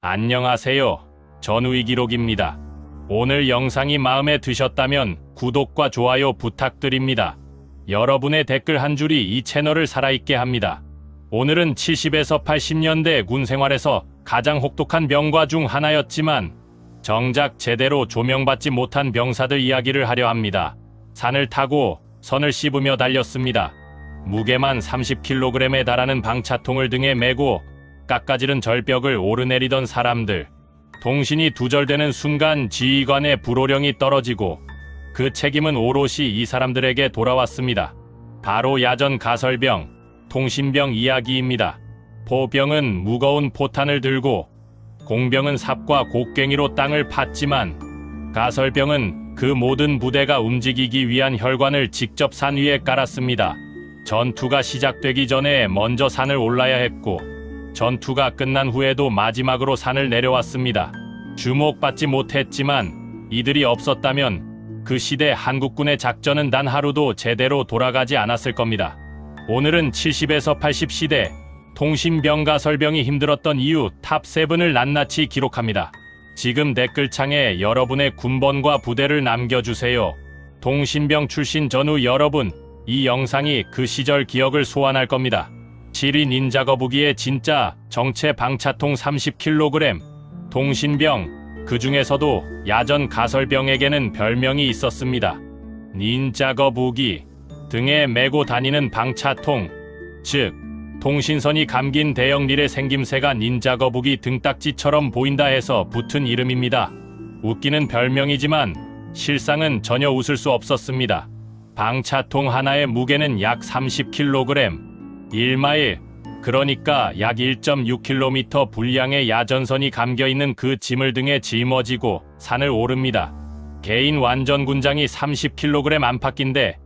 안녕하세요. 전우이기록입니다. 오늘 영상이 마음에 드셨다면 구독과 좋아요 부탁드립니다. 여러분의 댓글 한 줄이 이 채널을 살아있게 합니다. 오늘은 70에서 80년대 군 생활에서 가장 혹독한 병과 중 하나였지만 정작 제대로 조명받지 못한 병사들 이야기를 하려 합니다. 산을 타고 선을 씹으며 달렸습니다. 무게만 30kg에 달하는 방차통을 등에 메고 깎아지른 절벽을 오르내리던 사람들. 통신이 두절되는 순간 지휘관의 불호령이 떨어지고 그 책임은 오롯이 이 사람들에게 돌아왔습니다. 바로 야전 가설병, 통신병 이야기입니다. 포병은 무거운 포탄을 들고 공병은 삽과 곡괭이로 땅을 팠지만 가설병은 그 모든 부대가 움직이기 위한 혈관을 직접 산 위에 깔았습니다. 전투가 시작되기 전에 먼저 산을 올라야 했고 전투가 끝난 후에도 마지막으로 산을 내려왔습니다. 주목받지 못했지만 이들이 없었다면 그 시대 한국군의 작전은 단 하루도 제대로 돌아가지 않았을 겁니다. 오늘은 70에서 80 시대 통신병 가설병이 힘들었던 이유 탑7을 낱낱이 기록합니다. 지금 댓글창에 여러분의 군번과 부대를 남겨주세요. 통신병 출신 전우 여러분, 이 영상이 그 시절 기억을 소환할 겁니다. 7위 닌자 거북이의 진짜 정체 방차통 30kg, 통신병, 그 중에서도 야전 가설병에게는 별명이 있었습니다. 닌자 거북이, 등에 메고 다니는 방차통, 즉 통신선이 감긴 대형 릴의 생김새가 닌자 거북이 등딱지처럼 보인다 해서 붙은 이름입니다. 웃기는 별명이지만 실상은 전혀 웃을 수 없었습니다. 방차통 하나의 무게는 약 30kg, 1마일, 그러니까 약 1.6km 분량의 야전선이 감겨있는 그 짐을 등에 짊어지고 산을 오릅니다. 개인 완전군장이 30kg 안팎인데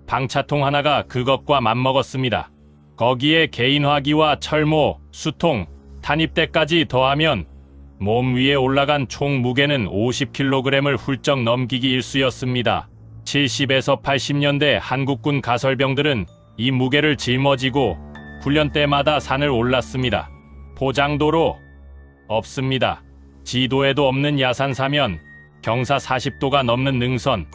방차통 하나가 그것과 맞먹었습니다. 거기에 개인 화기와 철모, 수통, 탄입대까지 더하면 몸 위에 올라간 총 무게는 50kg을 훌쩍 넘기기 일쑤였습니다. 70에서 80년대 한국군 가설병들은 이 무게를 짊어지고 훈련 때마다 산을 올랐습니다. 포장도로 없습니다. 지도에도 없는 야산사면, 경사 40도가 넘는 능선,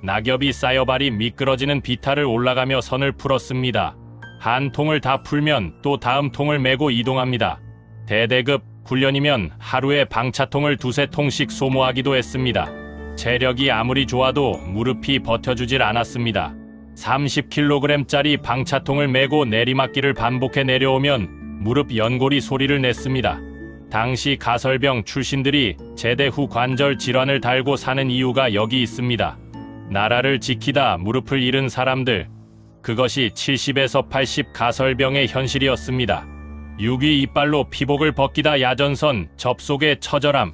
낙엽이 쌓여 발이 미끄러지는 비탈을 올라가며 선을 풀었습니다. 한 통을 다 풀면 또 다음 통을 메고 이동합니다. 대대급 훈련이면 하루에 방차통을 두세 통씩 소모하기도 했습니다. 체력이 아무리 좋아도 무릎이 버텨주질 않았습니다. 30kg짜리 방차통을 메고 내리막길을 반복해 내려오면 무릎 연골이 소리를 냈습니다. 당시 가설병 출신들이 제대 후 관절 질환을 달고 사는 이유가 여기 있습니다. 나라를 지키다 무릎을 잃은 사람들, 그것이 70에서 80 가설병의 현실이었습니다. 6위 이빨로 피복을 벗기다 야전선 접속의 처절함.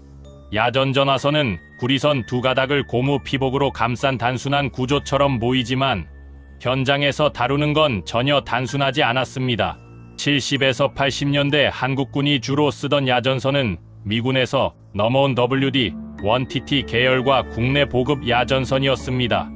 야전 전화선은 구리선 두 가닥을 고무 피복으로 감싼 단순한 구조처럼 보이지만 현장에서 다루는 건 전혀 단순하지 않았습니다. 70에서 80년대 한국군이 주로 쓰던 야전선은 미군에서 넘어온 WD-1TT 계열과 국내 보급 야전선이었습니다.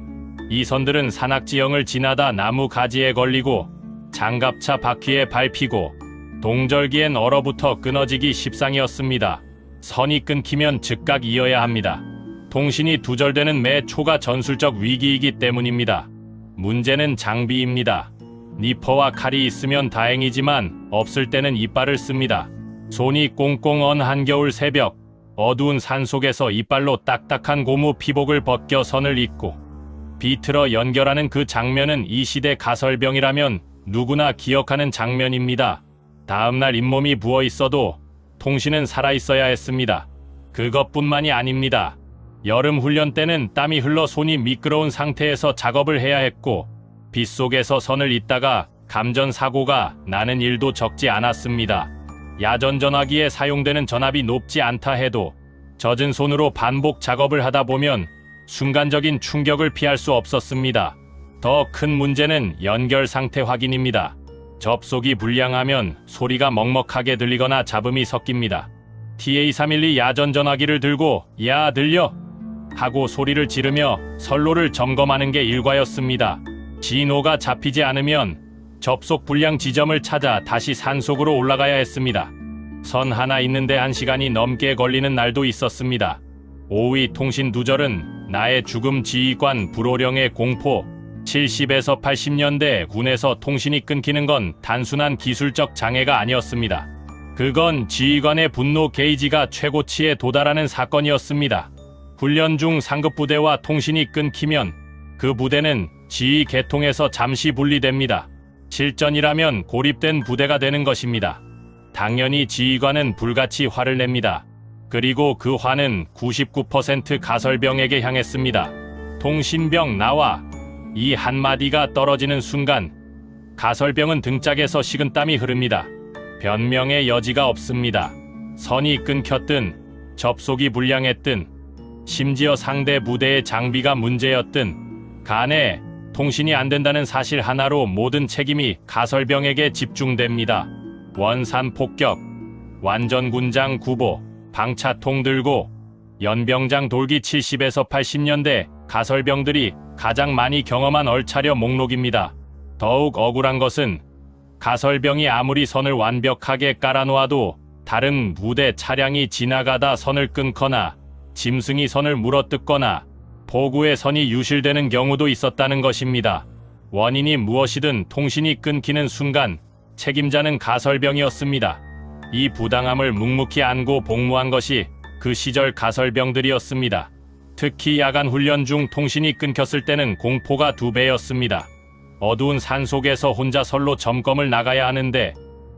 이 선들은 산악지형을 지나다 나무 가지에 걸리고 장갑차 바퀴에 밟히고 동절기엔 얼어붙어 끊어지기 십상이었습니다. 선이 끊기면 즉각 이어야 합니다. 통신이 두절되는 매 초가 전술적 위기이기 때문입니다. 문제는 장비입니다. 니퍼와 칼이 있으면 다행이지만 없을 때는 이빨을 씁니다. 손이 꽁꽁 언 한겨울 새벽, 어두운 산속에서 이빨로 딱딱한 고무 피복을 벗겨 선을 잇고 비틀어 연결하는 그 장면은 이 시대 가설병이라면 누구나 기억하는 장면입니다. 다음날 잇몸이 부어 있어도 통신은 살아있어야 했습니다. 그것뿐만이 아닙니다. 여름 훈련 때는 땀이 흘러 손이 미끄러운 상태에서 작업을 해야 했고 빗속에서 선을 잇다가 감전사고가 나는 일도 적지 않았습니다. 야전 전화기에 사용되는 전압이 높지 않다 해도 젖은 손으로 반복 작업을 하다 보면 순간적인 충격을 피할 수 없었습니다. 더 큰 문제는 연결 상태 확인입니다. 접속이 불량하면 소리가 먹먹하게 들리거나 잡음이 섞입니다. TA312 야전 전화기를 들고 "야, 들려?" 하고 소리를 지르며 선로를 점검하는 게 일과였습니다. 신호가 잡히지 않으면 접속 불량 지점을 찾아 다시 산속으로 올라가야 했습니다. 선 하나 있는데 1시간이 넘게 걸리는 날도 있었습니다. 5위 통신 두절은 나의 죽음 지휘관 불호령의 공포. 70에서 80년대 군에서 통신이 끊기는 건 단순한 기술적 장애가 아니었습니다. 그건 지휘관의 분노 게이지가 최고치에 도달하는 사건이었습니다. 훈련 중 상급 부대와 통신이 끊기면 그 부대는 지휘 계통에서 잠시 분리됩니다. 실전이라면 고립된 부대가 되는 것입니다. 당연히 지휘관은 불같이 화를 냅니다. 그리고 그 화는 99% 가설병에게 향했습니다. 통신병 나와. 이 한마디가 떨어지는 순간 가설병은 등짝에서 식은땀이 흐릅니다. 변명의 여지가 없습니다. 선이 끊겼든 접속이 불량했든 심지어 상대 부대의 장비가 문제였든 간에 통신이 안 된다는 사실 하나로 모든 책임이 가설병에게 집중됩니다. 원산 폭격, 완전 군장 구보, 방차통 들고 연병장 돌기. 70에서 80년대 가설병들이 가장 많이 경험한 얼차려 목록입니다. 더욱 억울한 것은 가설병이 아무리 선을 완벽하게 깔아놓아도 다른 부대 차량이 지나가다 선을 끊거나 짐승이 선을 물어뜯거나 보구의 선이 유실되는 경우도 있었다는 것입니다. 원인이 무엇이든 통신이 끊기는 순간 책임자는 가설병이었습니다. 이 부당함을 묵묵히 안고 복무한 것이 그 시절 가설병들이었습니다. 특히 야간 훈련 중 통신이 끊겼을 때는 공포가 2배였습니다. 어두운 산속에서 혼자 선로 점검을 나가야 하는데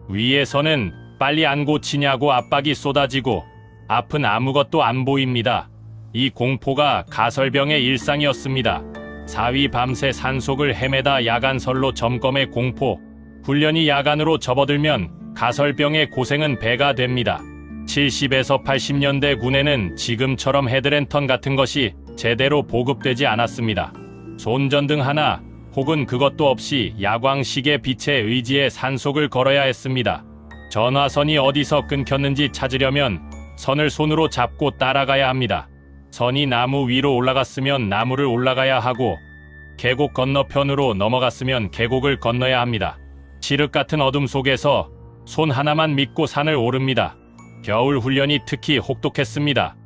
위에서는 빨리 안 고치냐고 압박이 쏟아지고 앞은 아무것도 안 보입니다. 이 공포가 가설병의 일상이었습니다. 4위 밤새 산속을 헤매다 야간 선로 점검의 공포. 훈련이 야간으로 접어들면 가설병의 고생은 배가 됩니다. 70에서 80년대 군에는 지금처럼 헤드랜턴 같은 것이 제대로 보급되지 않았습니다. 손전등 하나 혹은 그것도 없이 야광시계 빛에 의지해 산속을 걸어야 했습니다. 전화선이 어디서 끊겼는지 찾으려면 선을 손으로 잡고 따라가야 합니다. 선이 나무 위로 올라갔으면 나무를 올라가야 하고 계곡 건너편으로 넘어갔으면 계곡을 건너야 합니다. 칠흑 같은 어둠 속에서 손 하나만 믿고 산을 오릅니다. 겨울 훈련이 특히 혹독했습니다.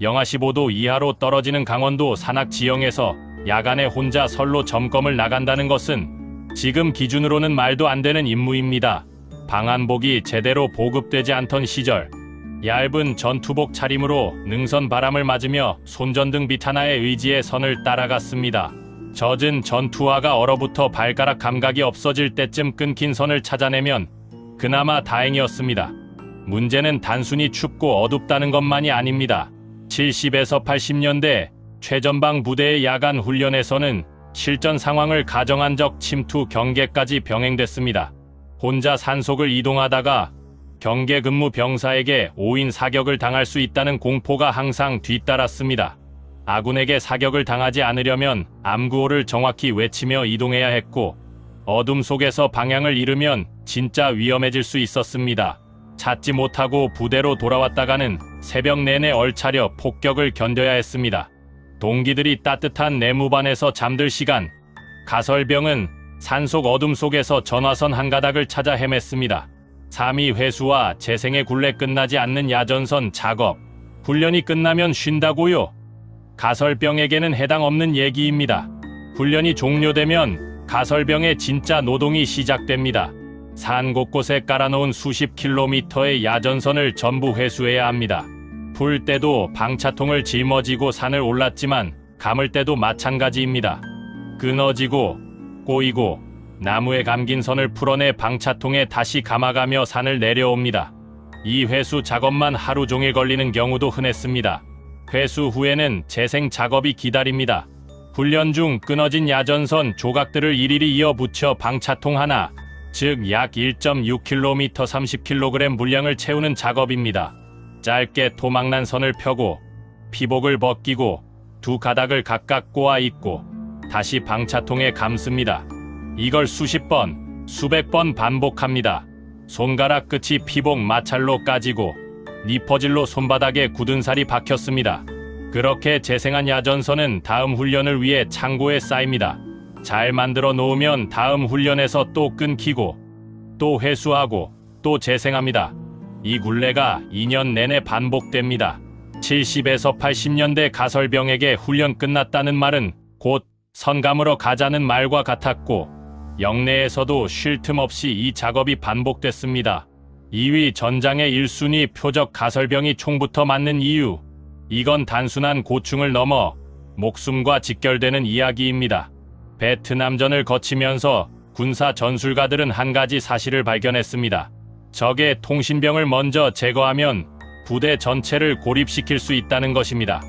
영하 15도 이하로 떨어지는 강원도 산악 지형에서 야간에 혼자 선로 점검을 나간다는 것은 지금 기준으로는 말도 안 되는 임무입니다. 방한복이 제대로 보급되지 않던 시절 얇은 전투복 차림으로 능선 바람을 맞으며 손전등 빛 하나에 의지해 선을 따라갔습니다. 젖은 전투화가 얼어붙어 발가락 감각이 없어질 때쯤 끊긴 선을 찾아내면 그나마 다행이었습니다. 문제는 단순히 춥고 어둡다는 것만이 아닙니다. 70에서 80년대 최전방 부대의 야간 훈련에서는 실전 상황을 가정한 적 침투 경계까지 병행됐습니다. 혼자 산속을 이동하다가 경계 근무 병사에게 5인 사격을 당할 수 있다는 공포가 항상 뒤따랐습니다. 아군에게 사격을 당하지 않으려면 암구호를 정확히 외치며 이동해야 했고 어둠 속에서 방향을 잃으면 진짜 위험해질 수 있었습니다. 찾지 못하고 부대로 돌아왔다가는 새벽 내내 얼차려 폭격을 견뎌야 했습니다. 동기들이 따뜻한 내무반에서 잠들 시간, 가설병은 산속 어둠 속에서 전화선 한 가닥을 찾아 헤맸습니다. 3위 회수와 재생의 굴레 끝나지 않는 야전선 작업. 훈련이 끝나면 쉰다고요? 가설병에게는 해당 없는 얘기입니다. 훈련이 종료되면 가설병의 진짜 노동이 시작됩니다. 산 곳곳에 깔아놓은 수십 킬로미터의 야전선을 전부 회수해야 합니다. 풀 때도 방차통을 짊어지고 산을 올랐지만 감을 때도 마찬가지입니다. 끊어지고 꼬이고 나무에 감긴 선을 풀어내 방차통에 다시 감아가며 산을 내려옵니다. 이 회수 작업만 하루 종일 걸리는 경우도 흔했습니다. 회수 후에는 재생 작업이 기다립니다. 훈련 중 끊어진 야전선 조각들을 일일이 이어 붙여 방차통 하나, 즉 약 1.6km 30kg 물량을 채우는 작업입니다. 짧게 토막난 선을 펴고 피복을 벗기고 두 가닥을 각각 꼬아 입고 다시 방차통에 감습니다. 이걸 수십 번, 수백 번 반복합니다. 손가락 끝이 피복 마찰로 까지고 니퍼질로 손바닥에 굳은 살이 박혔습니다. 그렇게 재생한 야전선은 다음 훈련을 위해 창고에 쌓입니다. 잘 만들어 놓으면 다음 훈련에서 또 끊기고 또 회수하고 또 재생합니다. 이 굴레가 2년 내내 반복됩니다. 70에서 80년대 가설병에게 훈련 끝났다는 말은 곧 선감으로 가자는 말과 같았고, 영내에서도 쉴 틈 없이 이 작업이 반복됐습니다. 2위 전장의 1순위 표적 가설병이 총부터 맞는 이유, 이건 단순한 고충을 넘어 목숨과 직결되는 이야기입니다. 베트남전을 거치면서 군사 전술가들은 한 가지 사실을 발견했습니다. 적의 통신병을 먼저 제거하면 부대 전체를 고립시킬 수 있다는 것입니다.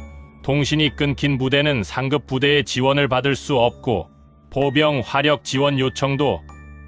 통신이 끊긴 부대는 상급 부대의 지원을 받을 수 없고, 포병 화력 지원 요청도,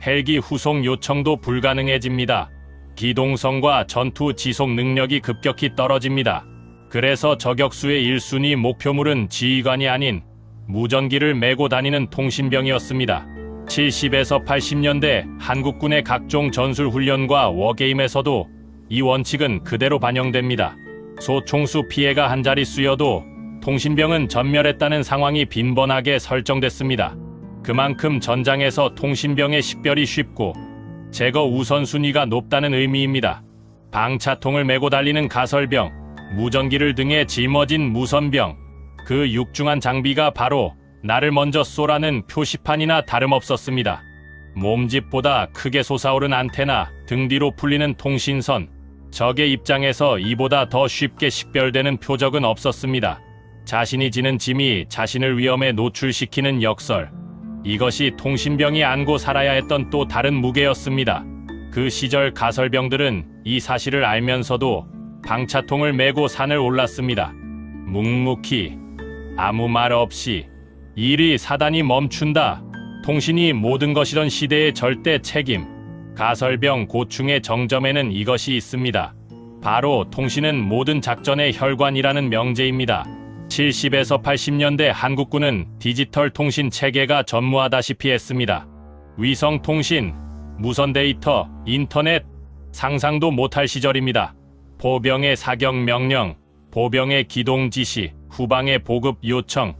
헬기 후송 요청도 불가능해집니다. 기동성과 전투 지속 능력이 급격히 떨어집니다. 그래서 저격수의 1순위 목표물은 지휘관이 아닌 무전기를 메고 다니는 통신병이었습니다. 70에서 80년대 한국군의 각종 전술훈련과 워게임에서도 이 원칙은 그대로 반영됩니다. 소총수 피해가 한 자릿수여도 통신병은 전멸했다는 상황이 빈번하게 설정됐습니다. 그만큼 전장에서 통신병의 식별이 쉽고 제거 우선순위가 높다는 의미입니다. 방차통을 메고 달리는 가설병, 무전기를 등에 짊어진 무선병, 그 육중한 장비가 바로 나를 먼저 쏘라는 표시판이나 다름없었습니다. 몸집보다 크게 솟아오른 안테나, 등 뒤로 풀리는 통신선, 적의 입장에서 이보다 더 쉽게 식별되는 표적은 없었습니다. 자신이 지는 짐이 자신을 위험에 노출시키는 역설, 이것이 통신병이 안고 살아야 했던 또 다른 무게였습니다. 그 시절 가설병들은 이 사실을 알면서도 방차통을 메고 산을 올랐습니다. 묵묵히, 아무 말 없이. 일이 사단이 멈춘다. 통신이 모든 것이던 시대의 절대 책임. 가설병 고충의 정점에는 이것이 있습니다. 바로 통신은 모든 작전의 혈관이라는 명제입니다. 70에서 80년대 한국군은 디지털 통신 체계가 전무하다시피 했습니다. 위성 통신, 무선 데이터, 인터넷, 상상도 못할 시절입니다. 포병의 사격 명령, 보병의 기동 지시, 후방의 보급 요청,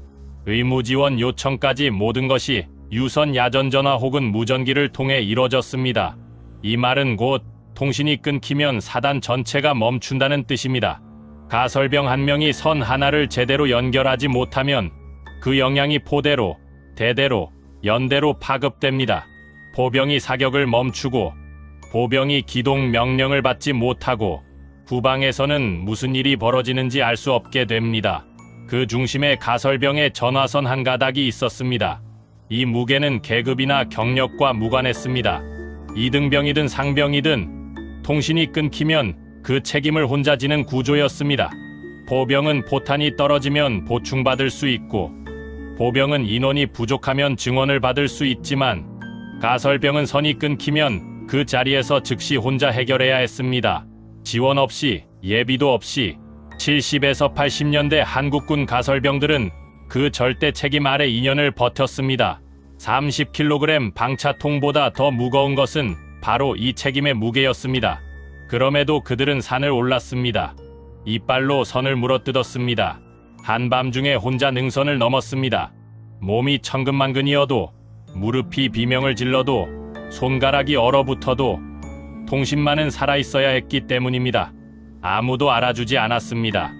의무 지원 요청까지 모든 것이 유선 야전 전화 혹은 무전기를 통해 이뤄졌습니다. 이 말은 곧 통신이 끊기면 사단 전체가 멈춘다는 뜻입니다. 가설병 한 명이 선 하나를 제대로 연결하지 못하면 그 영향이 포대로, 대대로, 연대로 파급됩니다. 포병이 사격을 멈추고 보병이 기동 명령을 받지 못하고 후방에서는 무슨 일이 벌어지는지 알 수 없게 됩니다. 그 중심에 가설병의 전화선 한 가닥이 있었습니다. 이 무게는 계급이나 경력과 무관했습니다. 이등병이든 상병이든 통신이 끊기면 그 책임을 혼자 지는 구조였습니다. 포병은 포탄이 떨어지면 보충받을 수 있고, 보병은 인원이 부족하면 증원을 받을 수 있지만, 가설병은 선이 끊기면 그 자리에서 즉시 혼자 해결해야 했습니다. 지원 없이, 예비도 없이. 70에서 80년대 한국군 가설병들은 그 절대 책임 아래 2년을 버텼습니다. 30kg 방차통보다 더 무거운 것은 바로 이 책임의 무게였습니다. 그럼에도 그들은 산을 올랐습니다. 이빨로 선을 물어뜯었습니다. 한밤중에 혼자 능선을 넘었습니다. 몸이 천근만근이어도, 무릎이 비명을 질러도, 손가락이 얼어붙어도 통신만은 살아있어야 했기 때문입니다. 아무도 알아주지 않았습니다.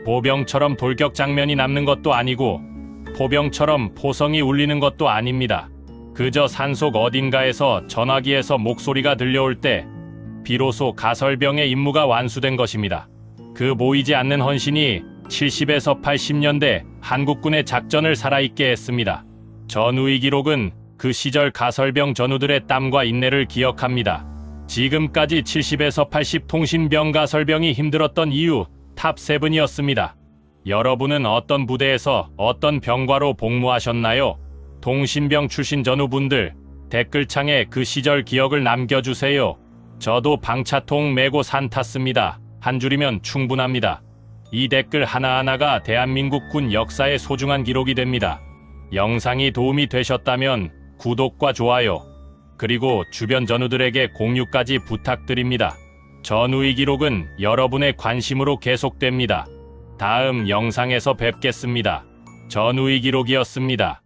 보병처럼 돌격 장면이 남는 것도 아니고 포병처럼 포성이 울리는 것도 아닙니다. 그저 산속 어딘가에서 전화기에서 목소리가 들려올 때 비로소 가설병의 임무가 완수된 것입니다. 그 보이지 않는 헌신이 70에서 80년대 한국군의 작전을 살아있게 했습니다. 전우의 기록은 그 시절 가설병 전우들의 땀과 인내를 기억합니다. 지금까지 70에서 80 통신병 가설병이 힘들었던 이유 탑7이었습니다. 여러분은 어떤 부대에서 어떤 병과로 복무하셨나요? 통신병 출신 전우분들, 댓글창에 그 시절 기억을 남겨주세요. 저도 방차통 메고 산 탔습니다. 한 줄이면 충분합니다. 이 댓글 하나하나가 대한민국 군 역사의 소중한 기록이 됩니다. 영상이 도움이 되셨다면 구독과 좋아요, 그리고 주변 전우들에게 공유까지 부탁드립니다. 전우의 기록은 여러분의 관심으로 계속됩니다. 다음 영상에서 뵙겠습니다. 전우의 기록이었습니다.